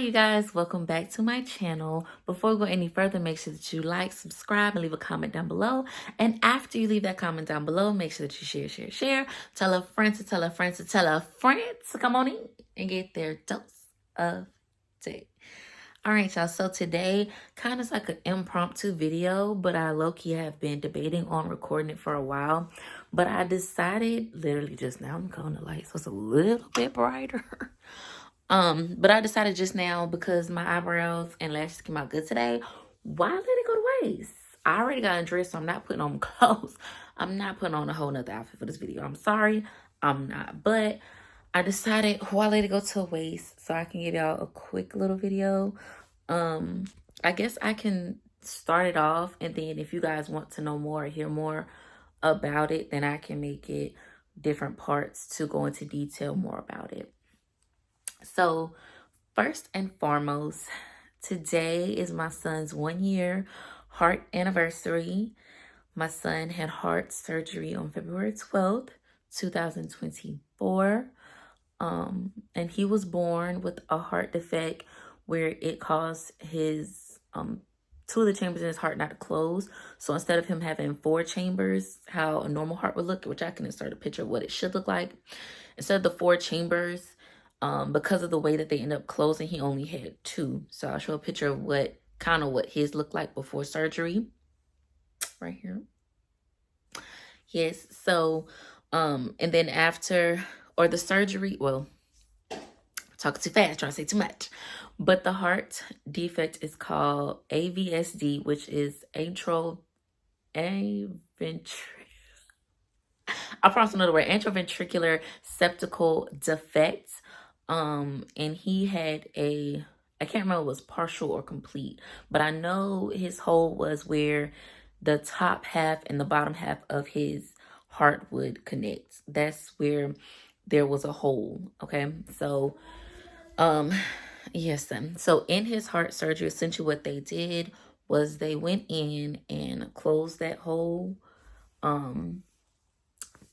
you guys, welcome back to my channel. Before we go any further, make sure that you like, subscribe, and leave a comment down below. And after you leave that comment down below, make sure that you share. Tell a friend to tell a friend to tell a friend to come on in and get their dose of tea. All right, y'all. So today, kind of like an impromptu video, but I low-key have been debating on recording it for a while. But I decided literally just now, I'm calling the light so it's a little bit brighter. But I decided just now, because my eyebrows and lashes came out good today, why let it go to waste? I already got undressed, so I'm not putting on clothes. I'm not putting on a whole nother outfit for this video. I'm sorry, I'm not. But I decided, why let it go to waste, so I can give y'all a quick little video. I guess I can start it off, and then if you guys want to know more or hear more about it, then I can make it different parts to go into detail more about it. So first and foremost, today is my son's 1 year heart anniversary. My son had heart surgery on February 12th, 2024. And he was born with a heart defect where it caused his two of the chambers in his heart not to close. So instead of him having 4 chambers, how a normal heart would look, which I can insert a picture of what it should look like, instead of the 4 chambers, because of the way that they end up closing, he only had 2. So I'll show a picture of what his looked like before surgery. Right here. Yes. So, and then after, or the surgery, well, talking too fast, trying to say too much. But the heart defect is called AVSD, which is atrial atrioventricular septal defect. And he had I can't remember if it was partial or complete, but I know his hole was where the top half and the bottom half of his heart would connect. That's where there was a hole. Okay. So, yes. So in his heart surgery, essentially what they did was they went in and closed that hole. And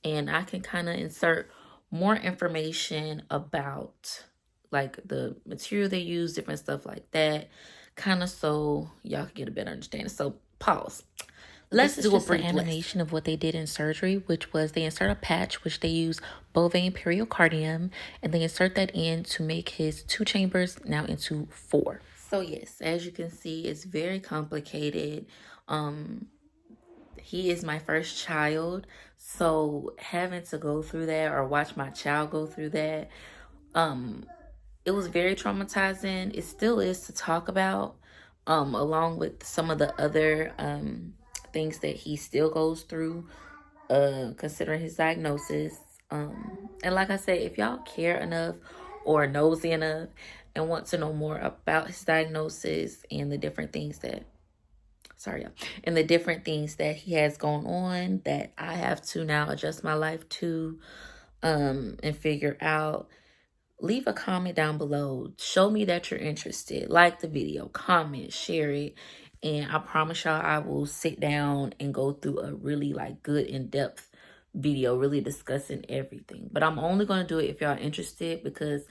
I can kind of insert more information about like the material they use, different stuff like that, kind of so y'all can get a better understanding. So pause. Let's do a brief animation of what they did in surgery, which was they insert a patch, which they use bovine pericardium, and they insert that in to make his 2 chambers now into 4. So yes, as you can see, it's very complicated. He is my first child, so having to go through that or watch my child go through that, it was very traumatizing. It still is to talk about, along with some of the other things that he still goes through, considering his diagnosis. And like I said, if y'all care enough or nosy enough and want to know more about his diagnosis and the different things that and the different things that he has going on that I have to now adjust my life to, and figure out, leave a comment down below. Show me that you're interested. Like the video, comment, share it. And I promise y'all I will sit down and go through a really like good in-depth video, really discussing everything. But I'm only going to do it if y'all interested, because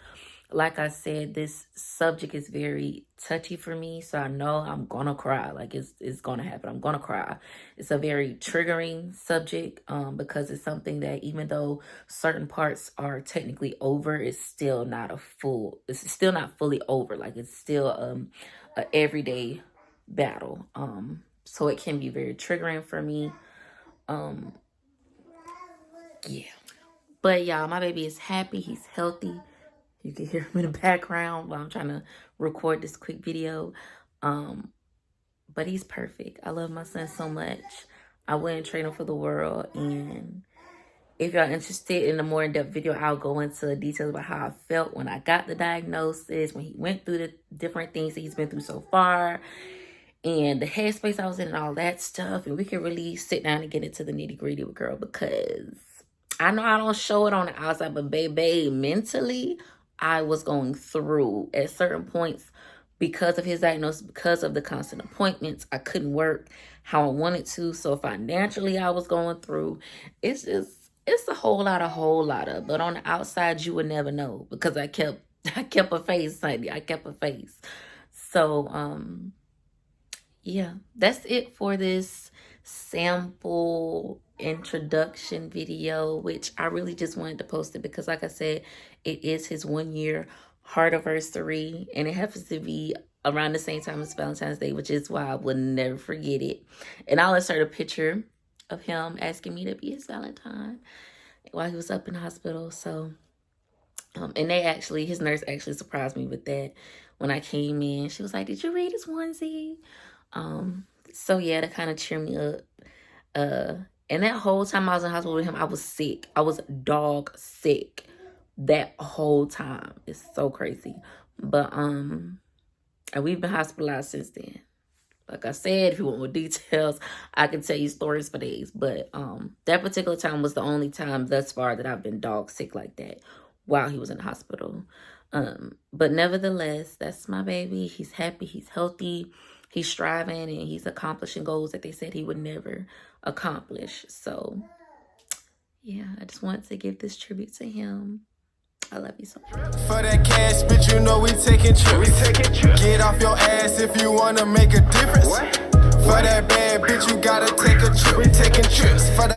like I said, this subject is very touchy for me. So I know I'm going to cry. Like it's going to happen. I'm going to cry. It's a very triggering subject, because it's something that even though certain parts are technically over, it's still not fully over. Like it's still a everyday battle. So it can be very triggering for me. Yeah. But y'all, my baby is happy. He's healthy. You can hear him in the background while I'm trying to record this quick video. But he's perfect. I love my son so much. I wouldn't trade him for the world. And if y'all interested in a more in-depth video, I'll go into details about how I felt when I got the diagnosis, when he went through the different things that he's been through so far, and the headspace I was in and all that stuff. And we can really sit down and get into the nitty-gritty with girl, because I know I don't show it on the outside, but baby, mentally, I was going through at certain points because of his diagnosis, because of the constant appointments. I couldn't work how I wanted to. So financially, I was going through. It's a whole lot of, but on the outside, you would never know, because I kept I kept a face, honey. I kept a face. So, yeah, that's it for this sample introduction video, which I really just wanted to post it because, like I said, it is his 1 year heart anniversary, and it happens to be around the same time as Valentine's Day, which is why I would never forget it. And I'll insert a picture of him asking me to be his Valentine while he was up in the hospital. So, and his nurse actually surprised me with that when I came in. She was like, "Did you read his onesie?" So yeah, to kind of cheer me up. And that whole time I was in hospital with him, I was sick. I was dog sick that whole time. It's so crazy. But and we've been hospitalized since then. Like I said, if you want more details, I can tell you stories for days. But that particular time was the only time thus far that I've been dog sick like that while he was in the hospital. But nevertheless, that's my baby. He's happy. He's healthy. He's striving, and he's accomplishing goals that they said he would never accomplish. So, yeah, I just wanted to give this tribute to him. I love you so much. For that cash, bitch, you know we taking trips. Get off your ass if you wanna make a difference. What? For that bad bitch, you gotta take a trip. We taking trips. For that